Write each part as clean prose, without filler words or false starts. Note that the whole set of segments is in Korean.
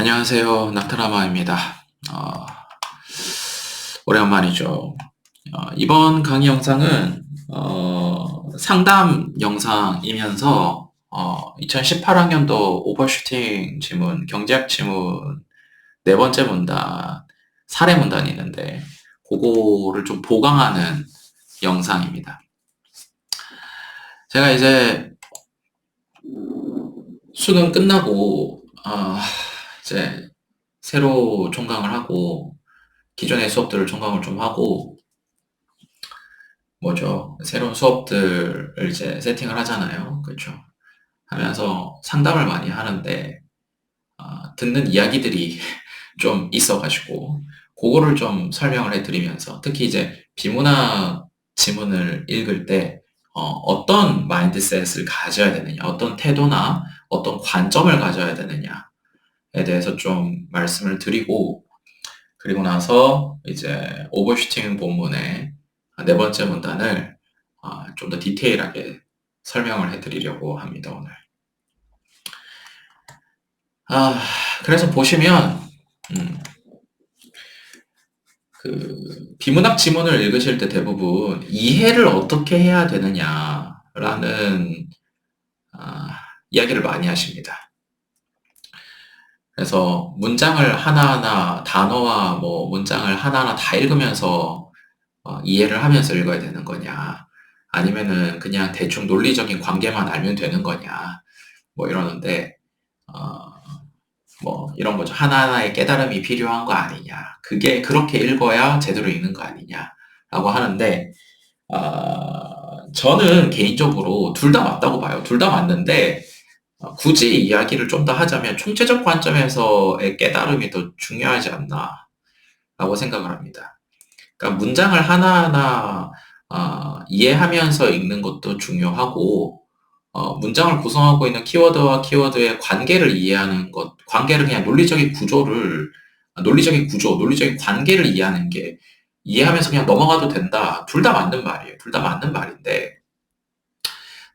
안녕하세요. 낙타라마입니다. 어, 오래간만이죠. 이번 강의 영상은 상담 영상이면서 2018학년도 오버슈팅 지문, 경제학 지문 네 번째 문단, 사례 문단이 있는데 그거를 좀 보강하는 영상입니다. 제가 이제 수능 끝나고 이제 새로 종강을 하고 기존의 수업들을 종강을 좀 하고 새로운 수업들을 이제 세팅을 하잖아요. 그렇죠? 하면서 상담을 많이 하는데 듣는 이야기들이 좀 있어가지고 그거를 좀 설명을 해드리면서 특히 이제 비문학 지문을 읽을 때 어떤 마인드셋을 가져야 되느냐, 어떤 태도나 어떤 관점을 가져야 되느냐에 대해서 좀 말씀을 드리고 그리고 나서 이제 오버슈팅 본문의 네 번째 문단을 좀 더 디테일하게 설명을 해드리려고 합니다, 오늘. 그래서 보시면 그 비문학 지문을 읽으실 때 대부분 이해를 어떻게 해야 되느냐라는 이야기를 많이 하십니다. 그래서 문장을 하나하나 단어와 문장을 하나하나 다 읽으면서 이해를 하면서 읽어야 되는 거냐, 아니면은 그냥 대충 논리적인 관계만 알면 되는 거냐, 이러는데 이런 거죠. 하나하나의 깨달음이 필요한 거 아니냐, 그게 그렇게 읽어야 제대로 읽는 거 아니냐라고 하는데 저는 개인적으로 둘 다 맞다고 봐요. 둘 다 맞는데 굳이 이야기를 좀 더 하자면 총체적 관점에서의 깨달음이 더 중요하지 않나라고 생각을 합니다. 그러니까 문장을 하나하나 이해하면서 읽는 것도 중요하고 문장을 구성하고 있는 키워드와 키워드의 관계를 이해하는 것, 관계를 그냥 논리적인 구조, 논리적인 관계를 이해하는 게 이해하면서 그냥 넘어가도 된다. 둘 다 맞는 말이에요. 둘 다 맞는 말인데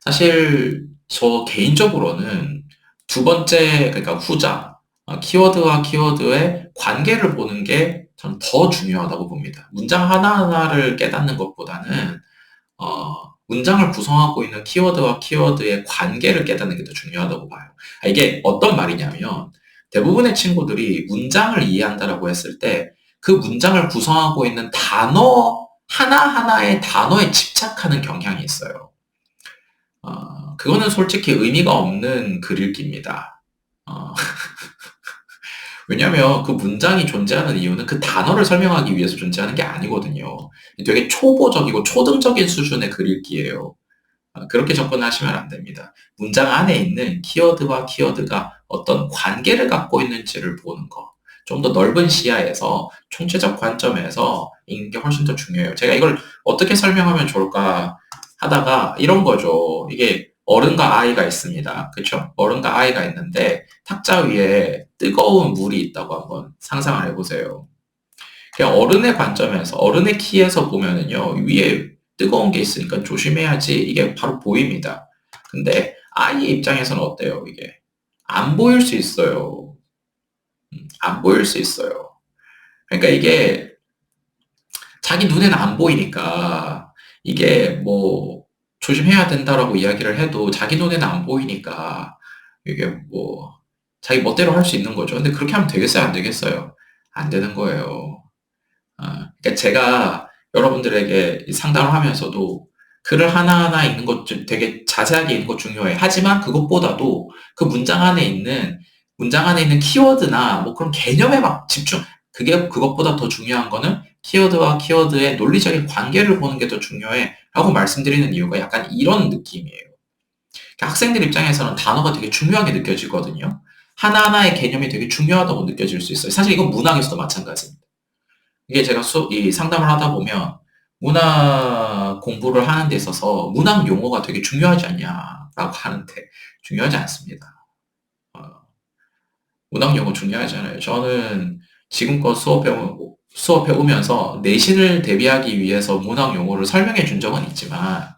사실 저 개인적으로는 두 번째, 그러니까 후자, 키워드와 키워드의 관계를 보는 게 저는 더 중요하다고 봅니다. 문장 하나하나를 깨닫는 것보다는 문장을 구성하고 있는 키워드와 키워드의 관계를 깨닫는 게 더 중요하다고 봐요. 이게 어떤 말이냐면 대부분의 친구들이 문장을 이해한다라고 했을 때 그 문장을 구성하고 있는 단어 하나하나의 단어에 집착하는 경향이 있어요. 그거는 솔직히 의미가 없는 글 읽기입니다. 왜냐면 그 문장이 존재하는 이유는 그 단어를 설명하기 위해서 존재하는 게 아니거든요. 되게 초보적이고 초등적인 수준의 글 읽기예요. 그렇게 접근하시면 안 됩니다. 문장 안에 있는 키워드와 키워드가 어떤 관계를 갖고 있는지를 보는 거. 좀 더 넓은 시야에서 총체적 관점에서 읽는 게 훨씬 더 중요해요. 제가 이걸 어떻게 설명하면 좋을까 하다가 이런 거죠. 이게 어른과 아이가 있습니다. 그렇죠? 어른과 아이가 있는데 탁자 위에 뜨거운 물이 있다고 한번 상상을 해보세요. 그냥 어른의 관점에서, 어른의 키에서 보면은요, 위에 뜨거운 게 있으니까 조심해야지, 이게 바로 보입니다. 근데 아이의 입장에서는 어때요, 이게? 안 보일 수 있어요. 안 보일 수 있어요. 그러니까 이게 자기 눈에는 안 보이니까 이게 조심해야 된다라고 이야기를 해도 자기 눈에는 안 보이니까 이게 자기 멋대로 할 수 있는 거죠. 근데 그렇게 하면 되겠어요? 안 되겠어요? 안 되는 거예요. 그러니까 제가 여러분들에게 상담을 하면서도 글을 하나하나 읽는 것 되게 자세하게 읽는 것 중요해. 하지만 그것보다도 그 문장 안에 있는 키워드나 그런 개념에 막 그것보다 더 중요한 거는 키워드와 키워드의 논리적인 관계를 보는 게 더 중요해 라고 말씀드리는 이유가 약간 이런 느낌이에요. 그러니까 학생들 입장에서는 단어가 되게 중요하게 느껴지거든요. 하나하나의 개념이 되게 중요하다고 느껴질 수 있어요. 사실 이건 문학에서도 마찬가지입니다. 이게 제가 이 상담을 하다 보면 문학 공부를 하는 데 있어서 문학 용어가 되게 중요하지 않냐라고 하는데 중요하지 않습니다. 문학 용어 중요하지 않아요. 저는 지금껏 수업해 오면서 내신을 대비하기 위해서 문학 용어를 설명해 준 적은 있지만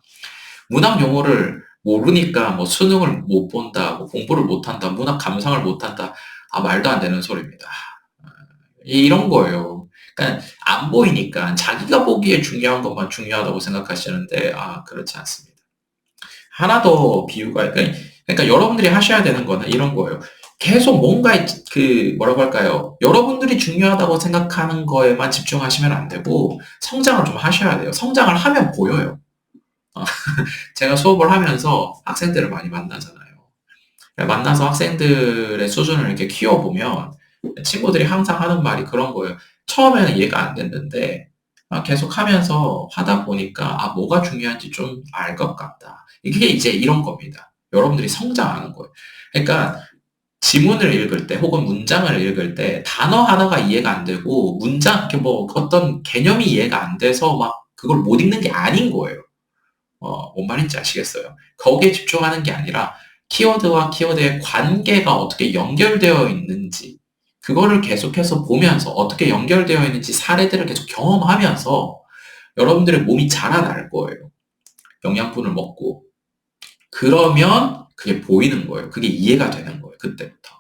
문학 용어를 모르니까 수능을 못 본다, 공부를 못 한다, 문학 감상을 못 한다. 말도 안 되는 소리입니다. 이런 거예요. 그러니까 안 보이니까 자기가 보기에 중요한 것만 중요하다고 생각하시는데 그렇지 않습니다. 하나 더 비유가 그러니까 여러분들이 하셔야 되는 거는 이런 거예요. 계속 뭔가 뭐라고 할까요? 여러분들이 중요하다고 생각하는 거에만 집중하시면 안 되고 성장을 좀 하셔야 돼요. 성장을 하면 보여요. 제가 수업을 하면서 학생들을 많이 만나잖아요. 만나서 학생들의 수준을 이렇게 키워보면 친구들이 항상 하는 말이 그런 거예요. 처음에는 이해가 안 됐는데 계속 하면서 하다 보니까 뭐가 중요한지 좀 알 것 같다. 이게 이제 이런 겁니다. 여러분들이 성장하는 거예요. 그러니까 지문을 읽을 때 혹은 문장을 읽을 때 단어 하나가 이해가 안 되고 문장 뭐 어떤 개념이 이해가 안 돼서 막 그걸 못 읽는 게 아닌 거예요. 뭔 말인지 아시겠어요? 거기에 집중하는 게 아니라 키워드와 키워드의 관계가 어떻게 연결되어 있는지 그거를 계속해서 보면서 어떻게 연결되어 있는지 사례들을 계속 경험하면서 여러분들의 몸이 자라날 거예요. 영양분을 먹고. 그러면 그게 보이는 거예요. 그게 이해가 되는 거예요. 그때부터.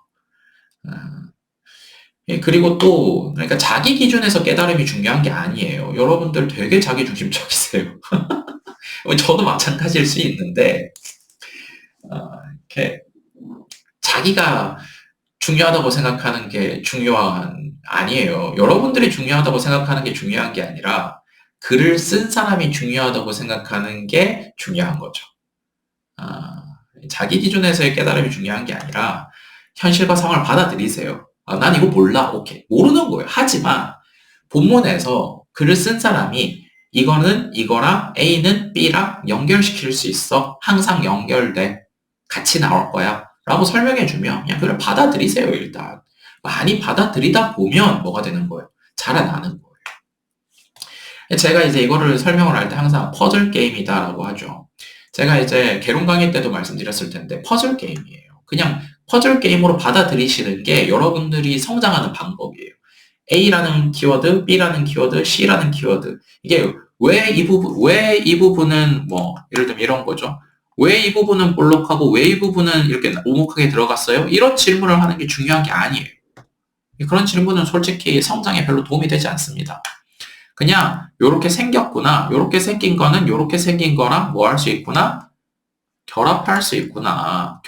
그리고 또 그러니까 자기 기준에서 깨달음이 중요한 게 아니에요. 여러분들 되게 자기중심적이세요. 저도 마찬가지일 수 있는데 이렇게 자기가 중요하다고 생각하는 게 아니에요. 여러분들이 중요하다고 생각하는 게 중요한 게 아니라 글을 쓴 사람이 중요하다고 생각하는 게 중요한 거죠. 자기 기준에서의 깨달음이 중요한 게 아니라 현실과 상황을 받아들이세요. 난 이거 몰라. 오케이. 모르는 거예요. 하지만 본문에서 글을 쓴 사람이 이거는 이거랑 A는 B랑 연결시킬 수 있어. 항상 연결돼. 같이 나올 거야. 라고 설명해주면 그냥 그걸 받아들이세요. 일단. 많이 받아들이다 보면 뭐가 되는 거예요? 자라나는 거예요. 제가 이제 이거를 설명을 할 때 항상 퍼즐 게임이다라고 하죠. 제가 이제 개론 강의 때도 말씀드렸을 텐데 퍼즐 게임이에요. 그냥 퍼즐 게임으로 받아들이시는 게 여러분들이 성장하는 방법이에요. A라는 키워드, B라는 키워드, C라는 키워드. 이게 왜 이 부분은 예를 들면 이런 거죠. 왜 이 부분은 볼록하고 왜 이 부분은 이렇게 오목하게 들어갔어요? 이런 질문을 하는 게 중요한 게 아니에요. 그런 질문은 솔직히 성장에 별로 도움이 되지 않습니다. 그냥 요렇게 생겼구나. 요렇게 생긴 거는 요렇게 생긴 거랑 뭐 할 수 있구나. 결합할 수 있구나.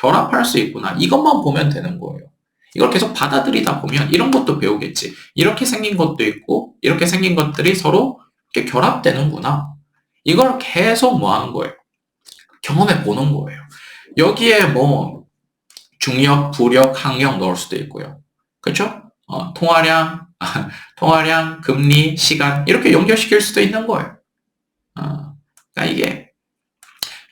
이것만 보면 되는 거예요. 이걸 계속 받아들이다 보면 이런 것도 배우겠지. 이렇게 생긴 것도 있고 이렇게 생긴 것들이 서로 이렇게 결합되는구나. 이걸 계속 하는 거예요. 경험해 보는 거예요. 여기에 중력, 부력, 항력 넣을 수도 있고요. 그렇죠? 통화량, 금리, 시간 이렇게 연결시킬 수도 있는 거예요. 그러니까 이게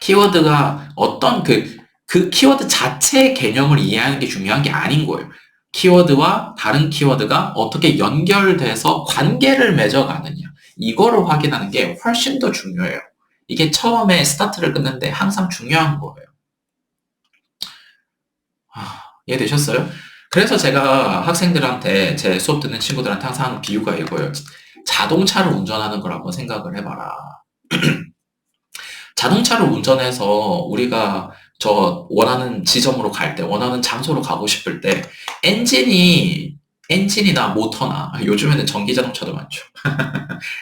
키워드가 어떤 그 키워드 자체의 개념을 이해하는 게 중요한 게 아닌 거예요. 키워드와 다른 키워드가 어떻게 연결돼서 관계를 맺어가느냐 이거를 확인하는 게 훨씬 더 중요해요. 이게 처음에 스타트를 끊는데 항상 중요한 거예요. 이해되셨어요? 그래서 제가 학생들한테 제 수업 듣는 친구들한테 항상 하는 비유가 이거예요. 자동차를 운전하는 걸 한번 생각을 해봐라. 자동차를 운전해서 우리가 저 원하는 지점으로 갈 때, 원하는 장소로 가고 싶을 때 엔진이나 모터나 요즘에는 전기 자동차도 많죠.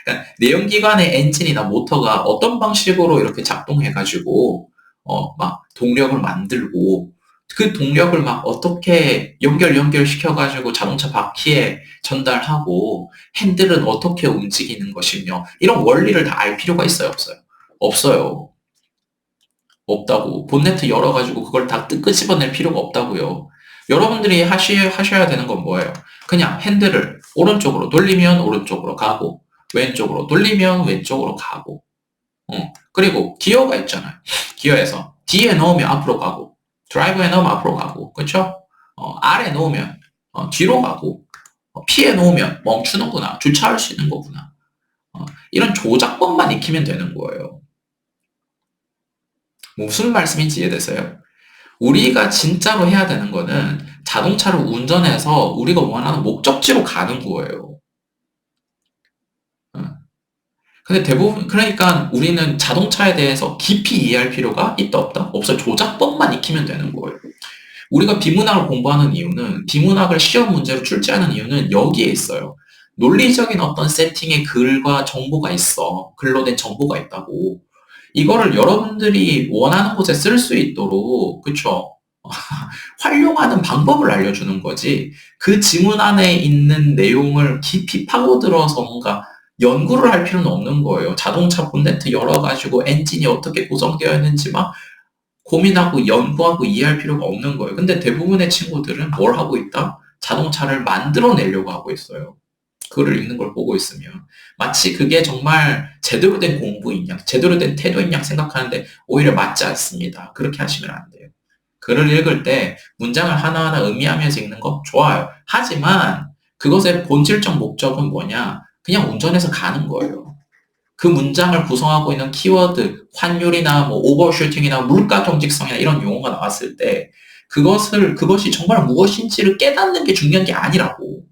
그러니까 내연기관의 엔진이나 모터가 어떤 방식으로 이렇게 작동해가지고 막 동력을 만들고 그 동력을 막 어떻게 연결시켜가지고 자동차 바퀴에 전달하고 핸들은 어떻게 움직이는 것이며 이런 원리를 다 알 필요가 있어요, 없어요? 없어요. 없다고. 본네트 열어가지고 그걸 다 끄집어낼 필요가 없다고요. 여러분들이 하셔야 되는 건 뭐예요? 그냥 핸들을 오른쪽으로 돌리면 오른쪽으로 가고 왼쪽으로 돌리면 왼쪽으로 가고 그리고 기어가 있잖아요. 기어에서 D에 넣으면 앞으로 가고 드라이브에 넣으면 앞으로 가고 그쵸? R에 넣으면 뒤로 가고 P에 넣으면 멈추는구나. 주차할 수 있는 거구나. 이런 조작법만 익히면 되는 거예요. 무슨 말씀인지 이해되세요? 우리가 진짜로 해야 되는 거는 자동차를 운전해서 우리가 원하는 목적지로 가는 거예요. 근데 대부분 그러니까 우리는 자동차에 대해서 깊이 이해할 필요가 있다 없다? 없어요. 조작법만 익히면 되는 거예요. 우리가 비문학을 공부하는 이유는, 비문학을 시험 문제로 출제하는 이유는 여기에 있어요. 논리적인 어떤 세팅의 글과 정보가 있어. 글로 된 정보가 있다고. 이거를 여러분들이 원하는 곳에 쓸 수 있도록, 그쵸? 활용하는 방법을 알려주는 거지, 그 지문 안에 있는 내용을 깊이 파고들어서 뭔가 연구를 할 필요는 없는 거예요. 자동차 본네트 열어가지고 엔진이 어떻게 구성되어 있는지 막 고민하고 연구하고 이해할 필요가 없는 거예요. 근데 대부분의 친구들은 뭘 하고 있다? 자동차를 만들어내려고 하고 있어요. 글을 읽는 걸 보고 있으면. 마치 그게 정말 제대로 된 공부인 양, 제대로 된 태도인 양 생각하는데 오히려 맞지 않습니다. 그렇게 하시면 안 돼요. 글을 읽을 때 문장을 하나하나 의미하면서 읽는 거 좋아요. 하지만 그것의 본질적 목적은 뭐냐? 그냥 운전해서 가는 거예요. 그 문장을 구성하고 있는 키워드, 환율이나 뭐 오버슈팅이나 물가 경직성이나 이런 용어가 나왔을 때 그것이 정말 무엇인지를 깨닫는 게 중요한 게 아니라고.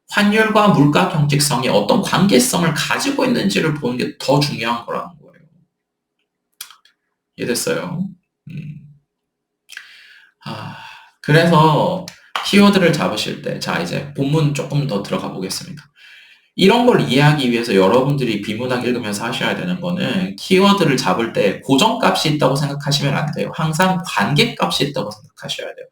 환율과 물가 경직성이 어떤 관계성을 가지고 있는지를 보는 게 더 중요한 거라는 거예요. 이해됐어요? 그래서 키워드를 잡으실 때, 자, 이제 본문 조금 더 들어가 보겠습니다. 이런 걸 이해하기 위해서 여러분들이 비문학 읽으면서 하셔야 되는 거는, 키워드를 잡을 때 고정값이 있다고 생각하시면 안 돼요. 항상 관계값이 있다고 생각하셔야 돼요.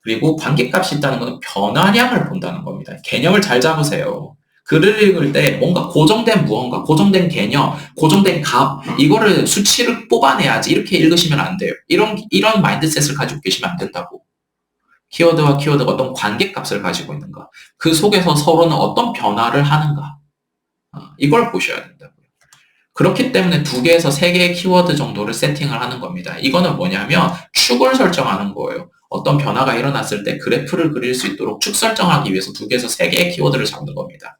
그리고 관계값이 있다는 것은 변화량을 본다는 겁니다. 개념을 잘 잡으세요. 글을 읽을 때 뭔가 고정된 무언가, 고정된 개념, 고정된 값, 이거를 수치를 뽑아내야지 이렇게 읽으시면 안 돼요. 이런 마인드셋을 가지고 계시면 안 된다고. 키워드와 키워드가 어떤 관계값을 가지고 있는가, 그 속에서 서로는 어떤 변화를 하는가, 이걸 보셔야 된다고요. 그렇기 때문에 2개에서 3개의 키워드 정도를 세팅을 하는 겁니다. 이거는 뭐냐면 축을 설정하는 거예요. 어떤 변화가 일어났을 때 그래프를 그릴 수 있도록 축 설정하기 위해서 2개에서 3개의 키워드를 잡는 겁니다.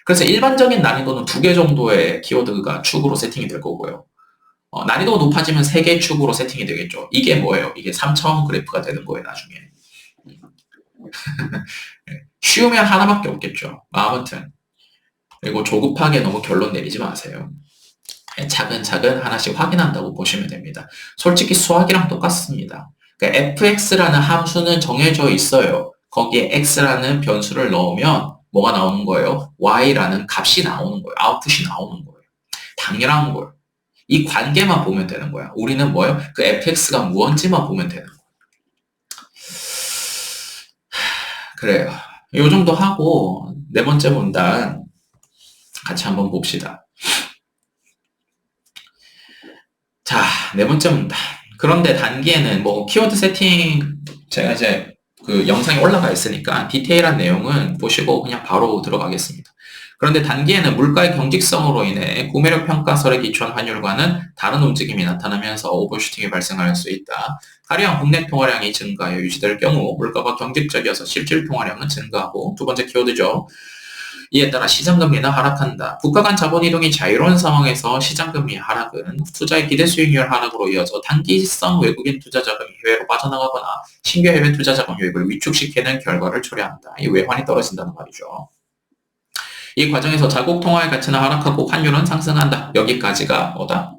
그래서 일반적인 난이도는 2개 정도의 키워드가 축으로 세팅이 될 거고요. 난이도가 높아지면 3개의 축으로 세팅이 되겠죠. 이게 뭐예요? 이게 3차원 그래프가 되는 거예요, 나중에. 쉬우면 하나밖에 없겠죠. 아무튼, 그리고 조급하게 너무 결론 내리지 마세요. 차근차근 하나씩 확인한다고 보시면 됩니다. 솔직히 수학이랑 똑같습니다. 그러니까 fx라는 함수는 정해져 있어요. 거기에 x라는 변수를 넣으면 뭐가 나오는 거예요? y라는 값이 나오는 거예요. 아웃풋이 나오는 거예요. 당연한 거예요. 이 관계만 보면 되는 거야. 우리는 뭐예요? 그 fx가 무언지만 보면 되는 거예요. 그래요. 요 정도 하고 4번째 문단 같이 한번 봅시다. 자, 4번째 문단. 그런데 단기에는 뭐 키워드 세팅, 제가 이제 그 영상이 올라가 있으니까 디테일한 내용은 보시고 그냥 바로 들어가겠습니다. 그런데 단기에는 물가의 경직성으로 인해 구매력 평가설에 기초한 환율과는 다른 움직임이 나타나면서 오버슈팅이 발생할 수 있다. 가령 국내 통화량이 증가해 유지될 경우 물가가 경직적이어서 실질 통화량은 증가하고, 2번째 키워드죠. 이에 따라 시장금리는 하락한다. 국가 간 자본이동이 자유로운 상황에서 시장금리 하락은 투자의 기대 수익률 하락으로 이어져 단기성 외국인 투자 자금이 해외로 빠져나가거나 신규 해외 투자 자금 유입을 위축시키는 결과를 초래한다. 이 외환이 떨어진다는 말이죠. 이 과정에서 자국 통화의 가치는 하락하고 환율은 상승한다. 여기까지가 뭐다?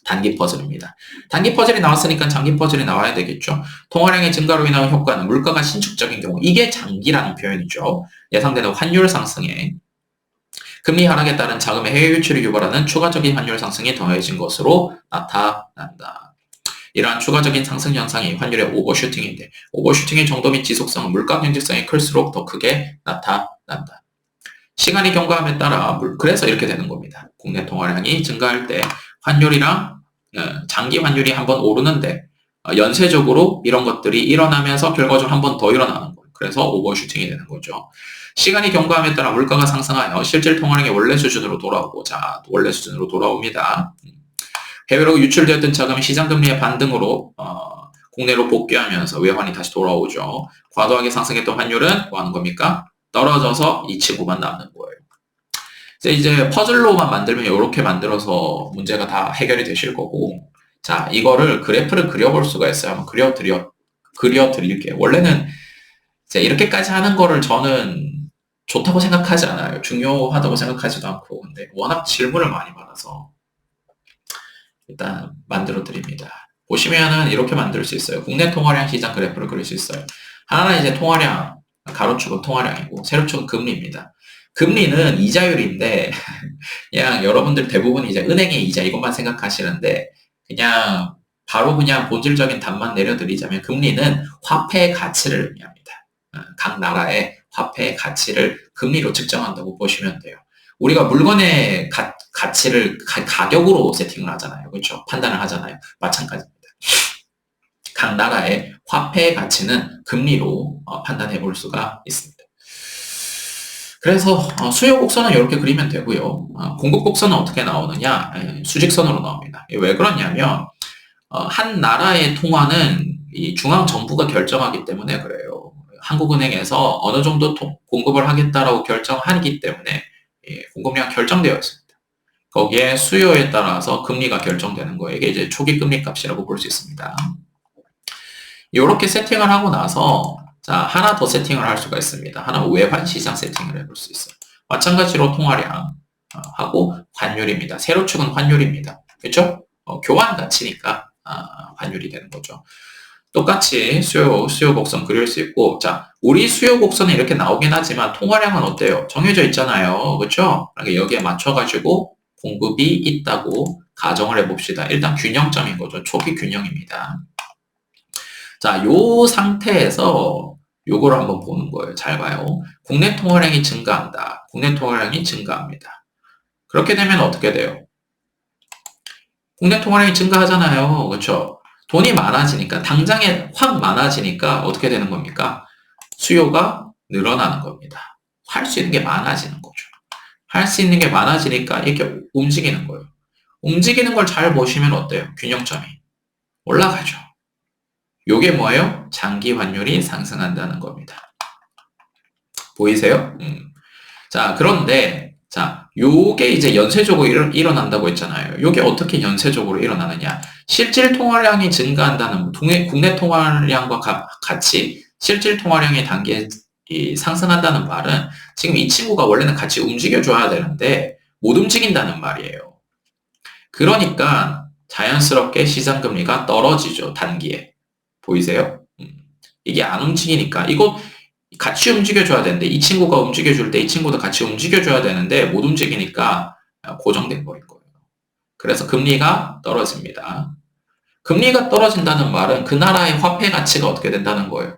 단기 퍼즐입니다. 단기 퍼즐이 나왔으니까 장기 퍼즐이 나와야 되겠죠. 통화량의 증가로 인한 효과는 물가가 신축적인 경우, 이게 장기라는 표현이죠. 예상되는 환율 상승에 금리 하락에 따른 자금의 해외 유출이 유발하는 추가적인 환율 상승이 더해진 것으로 나타난다. 이러한 추가적인 상승 현상이 환율의 오버슈팅인데, 오버슈팅의 정도 및 지속성은 물가 경직성이 클수록 더 크게 나타난다. 시간이 경과함에 따라 그래서 이렇게 되는 겁니다. 국내 통화량이 증가할 때 환율이랑 장기 환율이 한번 오르는데 연쇄적으로 이런 것들이 일어나면서 결과적으로 한 번 더 일어나는 거예요. 그래서 오버슈팅이 되는 거죠. 시간이 경과함에 따라 물가가 상승하여 실질 통화량이 원래 수준으로 돌아오고, 자, 원래 수준으로 돌아옵니다. 해외로 유출되었던 자금이 시장금리의 반등으로 국내로 복귀하면서 외환이 다시 돌아오죠. 과도하게 상승했던 환율은 뭐 하는 겁니까? 떨어져서 이 친구만 남는 거예요. 이제 퍼즐로만 만들면 이렇게 만들어서 문제가 다 해결이 되실 거고, 자, 이거를 그래프를 그려볼 수가 있어요. 한번 그려드릴게요. 원래는 이제 이렇게까지 하는 거를 저는 좋다고 생각하지 않아요. 중요하다고 생각하지도 않고. 근데 워낙 질문을 많이 받아서 일단 만들어 드립니다. 보시면은 이렇게 만들 수 있어요. 국내 통화량 시장 그래프를 그릴 수 있어요. 하나는 이제 통화량, 가로축은 통화량이고 세로축은 금리입니다. 금리는 이자율인데 그냥 여러분들 대부분 이제 은행의 이자 이것만 생각하시는데 그냥 바로 그냥 본질적인 답만 내려드리자면 금리는 화폐의 가치를 의미합니다. 각 나라의 화폐의 가치를 금리로 측정한다고 보시면 돼요. 우리가 물건의 가치를 가격으로 세팅을 하잖아요. 그렇죠? 판단을 하잖아요. 마찬가지입니다. 각 나라의 화폐의 가치는 금리로 판단해 볼 수가 있습니다. 그래서 수요 곡선은 이렇게 그리면 되고요. 공급 곡선은 어떻게 나오느냐? 수직선으로 나옵니다. 왜 그러냐면 한 나라의 통화는 이 중앙 정부가 결정하기 때문에 그래요. 한국은행에서 어느 정도 공급을 하겠다라고 결정하기 때문에 공급량 결정되어 있습니다. 거기에 수요에 따라서 금리가 결정되는 거예요. 이게 이제 초기 금리 값이라고 볼 수 있습니다. 이렇게 세팅을 하고 나서 자 하나 더 세팅을 할 수가 있습니다. 하나 외환 시장 세팅을 해볼 수 있어요. 마찬가지로 통화량 하고 환율입니다. 세로축은 환율입니다. 그렇죠? 교환 가치니까 환율이 되는 거죠. 똑같이 수요 곡선 그릴 수 있고, 자, 우리 수요 곡선은 이렇게 나오긴 하지만 통화량은 어때요? 정해져 있잖아요. 그렇죠? 그러니까 여기에 맞춰가지고 공급이 있다고 가정을 해봅시다. 일단 균형점인 거죠. 초기 균형입니다. 자, 요 상태에서 요거를 한번 보는 거예요. 잘 봐요. 국내 통화량이 증가한다. 국내 통화량이 증가합니다. 그렇게 되면 어떻게 돼요? 국내 통화량이 증가하잖아요. 그렇죠? 돈이 많아지니까, 당장에 확 많아지니까 어떻게 되는 겁니까? 수요가 늘어나는 겁니다. 할 수 있는 게 많아지는 거죠. 할 수 있는 게 많아지니까 이렇게 움직이는 거예요. 움직이는 걸 잘 보시면 어때요? 균형점이 올라가죠. 요게 뭐예요? 장기 환율이 상승한다는 겁니다. 보이세요? 자, 그런데 자, 요게 이제 연쇄적으로 일어난다고 했잖아요. 요게 어떻게 연쇄적으로 일어나느냐? 실질 통화량이 증가한다는 국내 통화량과 같이 실질 통화량의 단계에 상승한다는 말은 지금 이 친구가 원래는 같이 움직여줘야 되는데 못 움직인다는 말이에요. 그러니까 자연스럽게 시장금리가 떨어지죠. 단기에. 보이세요? 이게 안 움직이니까 이거 같이 움직여줘야 되는데 이 친구가 움직여줄 때 이 친구도 같이 움직여줘야 되는데 못 움직이니까 고정돼 버린 거예요. 그래서 금리가 떨어집니다. 금리가 떨어진다는 말은 그 나라의 화폐 가치가 어떻게 된다는 거예요?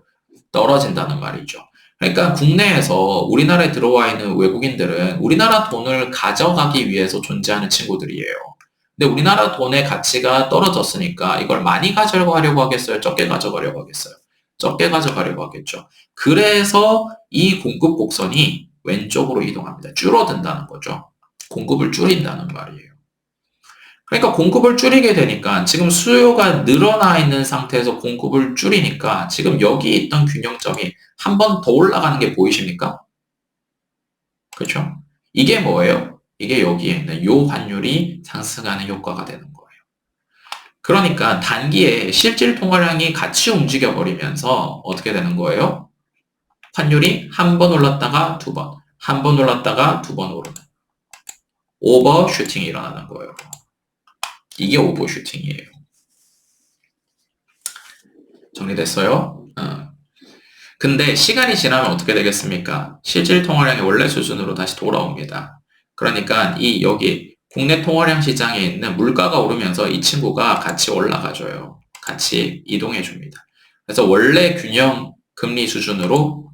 떨어진다는 말이죠. 그러니까 국내에서 우리나라에 들어와 있는 외국인들은 우리나라 돈을 가져가기 위해서 존재하는 친구들이에요. 근데 우리나라 돈의 가치가 떨어졌으니까 이걸 많이 가져가려고 하겠어요? 적게 가져가려고 하겠어요? 적게 가져가려고 하겠죠. 그래서 이 공급 곡선이 왼쪽으로 이동합니다. 줄어든다는 거죠. 공급을 줄인다는 말이에요. 그러니까 공급을 줄이게 되니까 지금 수요가 늘어나 있는 상태에서 공급을 줄이니까 지금 여기 있던 균형점이 한 번 더 올라가는 게 보이십니까? 그렇죠? 이게 뭐예요? 이게 여기에 있는 요 환율이 상승하는 효과가 되는 거예요. 그러니까 단기에 실질 통화량이 같이 움직여 버리면서 어떻게 되는 거예요? 환율이 한 번 올랐다가 두 번, 한 번 올랐다가 두 번 오르는 오버슈팅이 일어나는 거예요. 이게 오버슈팅이에요. 정리됐어요? 근데 시간이 지나면 어떻게 되겠습니까? 실질 통화량이 원래 수준으로 다시 돌아옵니다. 그러니까 이 여기 국내 통화량 시장에 있는 물가가 오르면서 이 친구가 같이 올라가줘요. 같이 이동해 줍니다. 그래서 원래 균형 금리 수준으로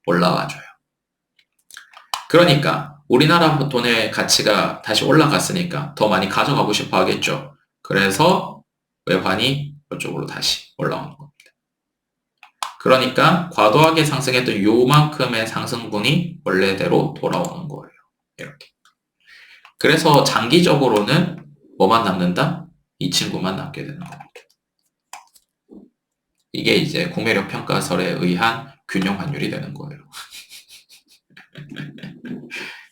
올라와줘요. 그러니까 우리나라 돈의 가치가 다시 올라갔으니까 더 많이 가져가고 싶어 하겠죠. 그래서 외환이 이쪽으로 다시 올라오는 겁니다. 그러니까 과도하게 상승했던 요만큼의 상승분이 원래대로 돌아오는 거예요. 이렇게. 그래서 장기적으로는 뭐만 남는다? 이 친구만 남게 되는 겁니다. 이게 이제 구매력 평가설에 의한 균형 환율이 되는 거예요.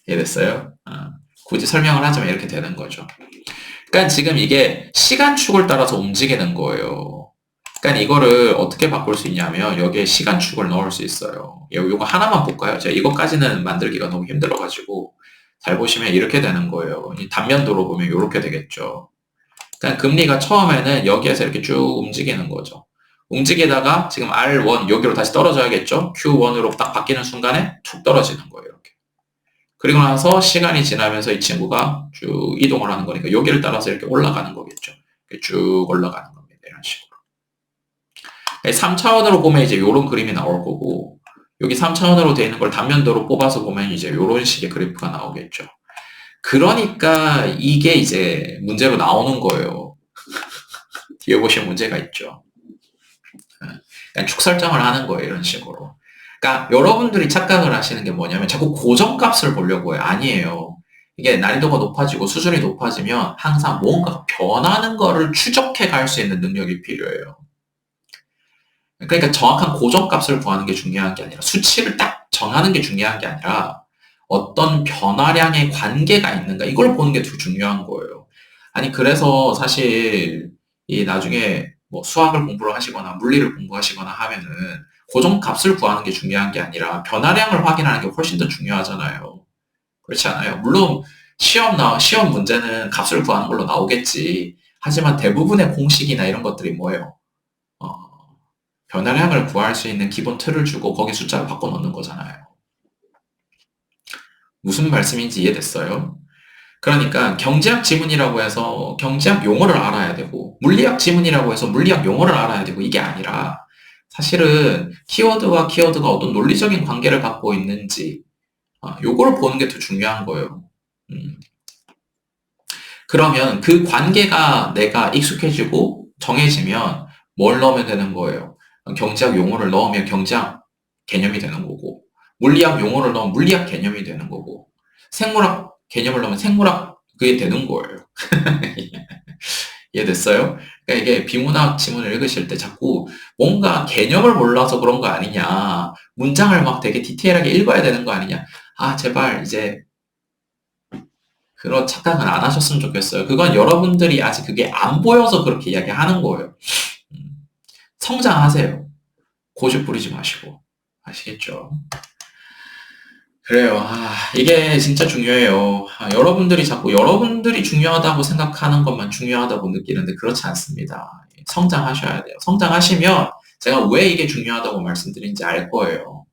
이해됐어요? 굳이 설명을 하자면 이렇게 되는 거죠. 그러니까 지금 이게 시간축을 따라서 움직이는 거예요. 그러니까 이거를 어떻게 바꿀 수 있냐면 여기에 시간축을 넣을 수 있어요. 이거 하나만 볼까요? 제가 이것까지는 만들기가 너무 힘들어가지고 잘 보시면 이렇게 되는 거예요. 이 단면도로 보면 이렇게 되겠죠. 그러니까 금리가 처음에는 여기에서 이렇게 쭉 움직이는 거죠. 움직이다가 지금 R1 여기로 다시 떨어져야겠죠? Q1으로 딱 바뀌는 순간에 툭 떨어지는 거예요. 이렇게. 그리고 나서 시간이 지나면서 이 친구가 쭉 이동을 하는 거니까 여기를 따라서 이렇게 올라가는 거겠죠. 이렇게 쭉 올라가는 겁니다. 이런 식으로. 3차원으로 보면 이제 이런 그림이 나올 거고, 여기 3차원으로 되어 있는 걸 단면도로 뽑아서 보면 이제 이런 식의 그래프가 나오겠죠. 그러니까 이게 이제 문제로 나오는 거예요. 뒤에 보시면 문제가 있죠. 그냥 축 설정을 하는 거예요. 이런 식으로. 그러니까 여러분들이 착각을 하시는 게 뭐냐면 자꾸 고정값을 보려고 해요. 아니에요. 이게 난이도가 높아지고 수준이 높아지면 항상 뭔가 변하는 거를 추적해 갈 수 있는 능력이 필요해요. 그러니까 정확한 고정값을 구하는 게 중요한 게 아니라 수치를 딱 정하는 게 중요한 게 아니라 어떤 변화량의 관계가 있는가 이걸 보는 게 더 중요한 거예요. 아니 그래서 사실 이 나중에 뭐 수학을 공부를 하시거나 물리를 공부하시거나 하면은 고정값을 구하는 게 중요한 게 아니라 변화량을 확인하는 게 훨씬 더 중요하잖아요. 그렇지 않아요? 물론 시험 문제는 값을 구하는 걸로 나오겠지. 하지만 대부분의 공식이나 이런 것들이 뭐예요? 어, 변화량을 구할 수 있는 기본 틀을 주고 거기 숫자를 바꿔 놓는 거잖아요. 무슨 말씀인지 이해됐어요? 그러니까 경제학 지문이라고 해서 경제학 용어를 알아야 되고 물리학 지문이라고 해서 물리학 용어를 알아야 되고 이게 아니라 사실은 키워드와 키워드가 어떤 논리적인 관계를 갖고 있는지 요거를 보는 게 더 중요한 거예요. 그러면 그 관계가 내가 익숙해지고 정해지면 뭘 넣으면 되는 거예요. 경제학 용어를 넣으면 경제학 개념이 되는 거고 물리학 용어를 넣으면 물리학 개념이 되는 거고 생물학 개념을 넣으면 생물학 그게 되는 거예요. 이해됐어요? 그러니까 이게 비문학 지문을 읽으실 때 자꾸 뭔가 개념을 몰라서 그런 거 아니냐, 문장을 막 되게 디테일하게 읽어야 되는 거 아니냐, 아 제발 이제 그런 착각은 안 하셨으면 좋겠어요. 그건 여러분들이 아직 그게 안 보여서 그렇게 이야기하는 거예요. 음, 성장하세요. 고집 부리지 마시고. 아시겠죠? 그래요. 이게 진짜 중요해요. 여러분들이 자꾸 여러분들이 중요하다고 생각하는 것만 중요하다고 느끼는데 그렇지 않습니다. 성장하셔야 돼요. 성장하시면 제가 왜 이게 중요하다고 말씀드린지 알 거예요.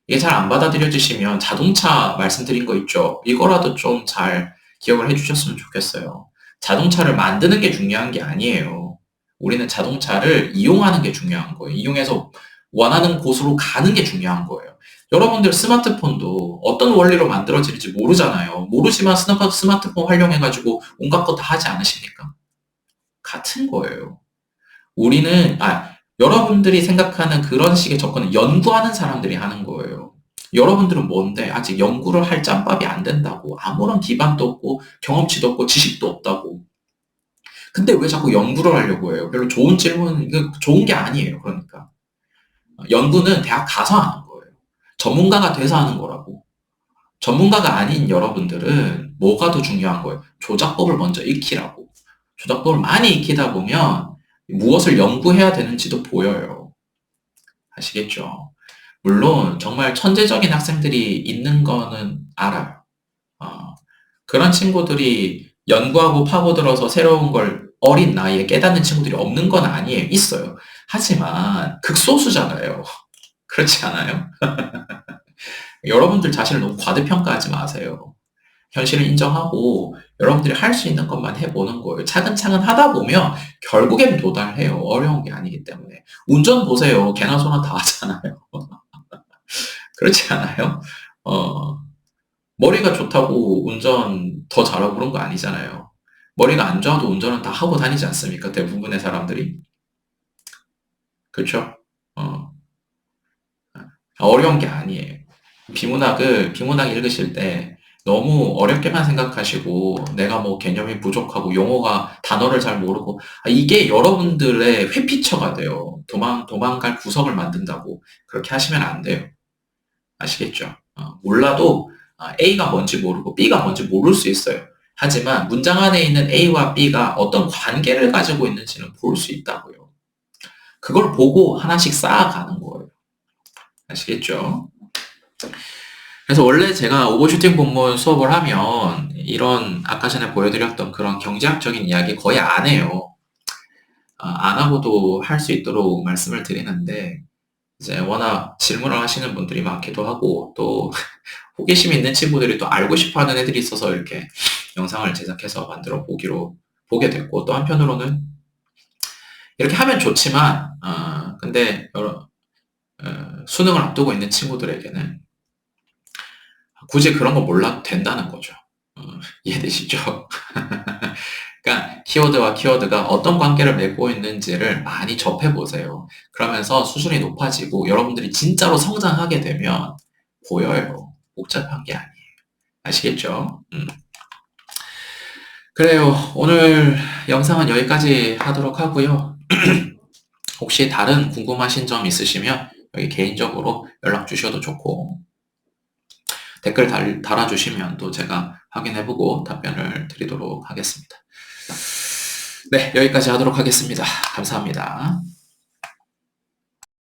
이게 잘 안 받아들여지시면 자동차 말씀드린 거 있죠? 이거라도 좀 잘 기억을 해주셨으면 좋겠어요. 자동차를 만드는 게 중요한 게 아니에요. 우리는 자동차를 이용하는 게 중요한 거예요. 이용해서 원하는 곳으로 가는 게 중요한 거예요. 여러분들 스마트폰도 어떤 원리로 만들어지는지 모르잖아요. 모르지만 스마트폰 활용해가지고 온갖 거 다 하지 않으십니까? 같은 거예요. 우리는, 여러분들이 생각하는 그런 식의 접근은 연구하는 사람들이 하는 거예요. 여러분들은 뭔데? 아직 연구를 할 짬밥이 안 된다고. 아무런 기반도 없고, 경험치도 없고, 지식도 없다고. 근데 왜 자꾸 연구를 하려고 해요? 별로 좋은 질문, 이거 좋은 게 아니에요. 그러니까. 연구는 대학 가서 하는 거예요. 전문가가 돼서 하는 거라고. 전문가가 아닌 여러분들은 뭐가 더 중요한 거예요? 조작법을 먼저 익히라고. 조작법을 많이 익히다 보면 무엇을 연구해야 되는지도 보여요. 아시겠죠? 물론 정말 천재적인 학생들이 있는 거는 알아요. 어, 그런 친구들이 연구하고 파고들어서 새로운 걸 어린 나이에 깨닫는 친구들이 없는 건 아니에요. 있어요. 하지만 극소수잖아요. 그렇지 않아요? 여러분들 자신을 너무 과대평가하지 마세요. 현실을 인정하고 여러분들이 할 수 있는 것만 해보는 거예요. 차근차근 하다 보면 결국엔 도달해요. 어려운 게 아니기 때문에. 운전 보세요. 개나 소나 다 하잖아요. 그렇지 않아요? 어, 머리가 좋다고 운전 더 잘하고 그런 거 아니잖아요. 머리가 안 좋아도 운전은 다 하고 다니지 않습니까? 대부분의 사람들이. 그렇죠? 어, 어려운 게 아니에요. 비문학 읽으실 때 너무 어렵게만 생각하시고 내가 뭐 개념이 부족하고 용어가 단어를 잘 모르고 이게 여러분들의 회피처가 돼요. 도망갈 구석을 만든다고 그렇게 하시면 안 돼요. 아시겠죠? 몰라도 A가 뭔지 모르고 B가 뭔지 모를 수 있어요. 하지만 문장 안에 있는 A와 B가 어떤 관계를 가지고 있는지는 볼 수 있다고요. 그걸 보고 하나씩 쌓아가는 거예요. 아시겠죠? 그래서 원래 제가 오버슈팅 본문 수업을 하면 이런 아까 전에 보여드렸던 그런 경제학적인 이야기 거의 안 해요. 안 하고도 할 수 있도록 말씀을 드리는데 이제 워낙 질문을 하시는 분들이 많기도 하고 또 호기심 있는 친구들이 또 알고 싶어 하는 애들이 있어서 이렇게 영상을 제작해서 만들어 보게 됐고, 또 한편으로는 이렇게 하면 좋지만 근데 수능을 앞두고 있는 친구들에게는 굳이 그런 거 몰라도 된다는 거죠. 이해되시죠? 그러니까 키워드와 키워드가 어떤 관계를 맺고 있는지를 많이 접해보세요. 그러면서 수준이 높아지고 여러분들이 진짜로 성장하게 되면 보여요. 복잡한 게 아니에요. 아시겠죠? 그래요. 오늘 영상은 여기까지 하도록 하고요. 혹시 다른 궁금하신 점 있으시면 여기 개인적으로 연락 주셔도 좋고, 댓글 달아주시면 또 제가 확인해보고 답변을 드리도록 하겠습니다. 네, 여기까지 하도록 하겠습니다. 감사합니다.